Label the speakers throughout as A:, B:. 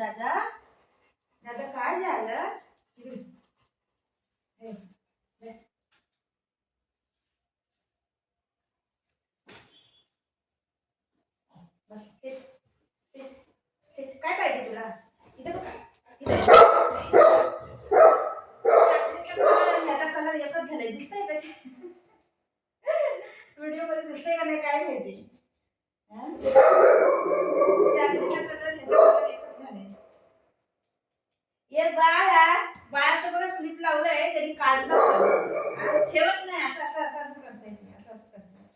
A: दादा? दादा काय झालं? हे, हे. बस, काय पाहिजे तुला? इथे बघ. ह्याचा कलर एकच झालाय, दिसतंय का? व्हिडिओ मध्ये दिसतंय का नाही काय माहिती. हे बाळाचं बघा क्लिप लावलंय, त्यांनी काढलं ठेवत नाही. असं असं असं असं करता येते, असं असं करता.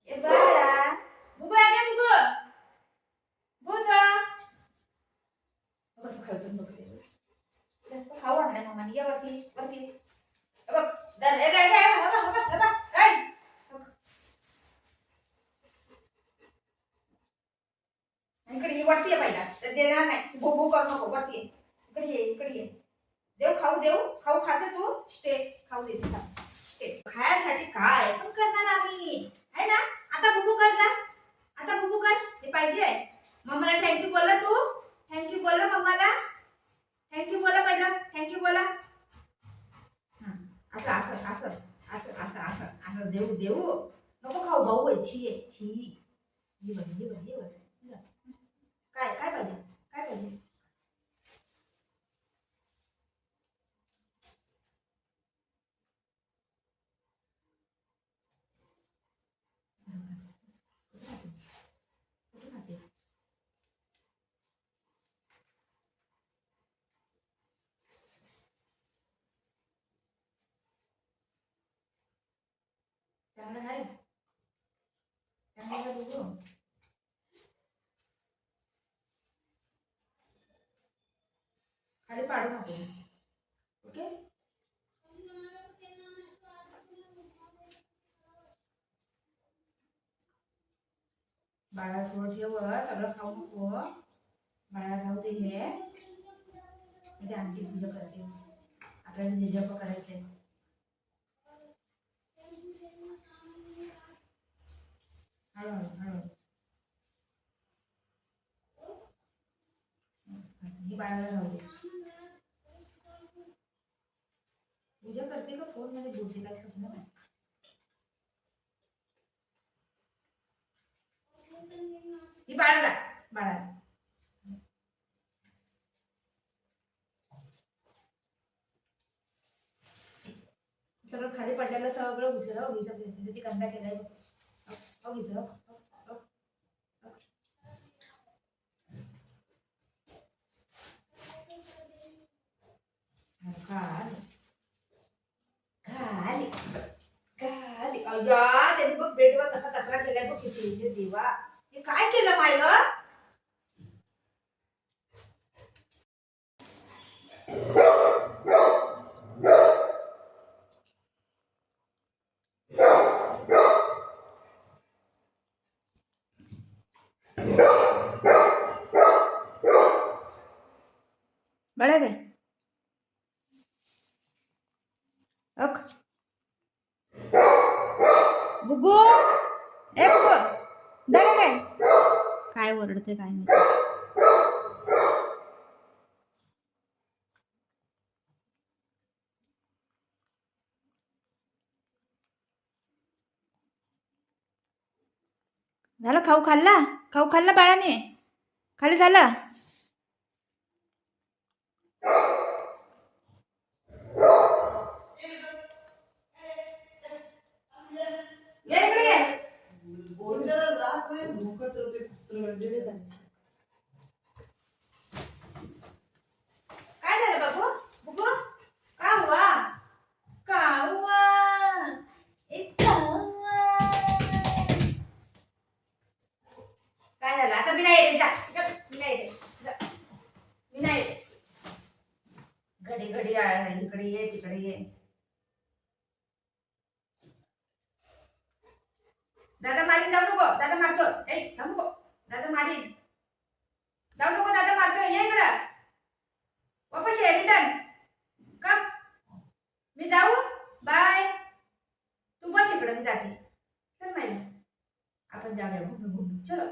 A: हे बाळा बुगू आहे बुगू बुजा कसं खायचं बघते. खाऊ आणलं मामाने. ये वरती वरती बघ. दर हे काय काय काय इकडे ये. वरती आहे पहिला, तर देणार नाही. भू भू करू नको. वरती ये. इकडे ये, इकडे ये. देऊ खाऊ खाते तू. स्टे खाऊ देते. स्टे खायसाठी काय पण करणार आम्ही आहे ना. आता बुबू कर जा. आता बुबू कर. हे पाहिजे. मम्माला थँक्यू बोलला तू. थँक्यू बोलला मम्माला. थँक्यू बोला पहिला. थँक्यू बोला. असं असं असं असं असं असं असं देऊ नको. खाऊ भाऊ आहे. छी ये बघ. काय काय पाहिजे? काय पाहिजे? चांगलं आहे. चांगलं बघू. खाली पाडू नको. ओके. बाळा थोडं ठेव. सगळं खाऊ नको. बाळा राहू दे. हे आमची पूजा करते. आपल्याला जे जप करायचे. हळूहळू ही बाळाला राहू दे. पूजा करते का फोन मध्ये बोलते काय समजलं नाही. ही बाळाला सगळं खाली पडलेलं सगळं घुसलं. किती गंदा केलाय. घुसलं. अय्या त्यांनी बघ बेडवर कसा कचरा केलाय बघ. किती देवा. हे काय केलं पाहिलं. बड़ा गए अक बुगू ए बुगू दरे काय काय ओरडते काय माहिती. झालं खाऊ खाल्ला बाळाने. खाली झाला. काय झालं बाबू बुगू. का हुआ काय झालं आता. मी नाही येते. मी नाही येते. घडी इकडे ये तिकडे ये. दादा मारीन जाऊ नको. दादा मारतो. जाऊ नको. दादा मारीन जाऊ नको. दादा मारतो. ये इकडं वापस ये. रिटर्न कम. मी जाऊ. बाय. तू बस इकडं. मी जाते. चल माहिती आपण जाऊया. चलो.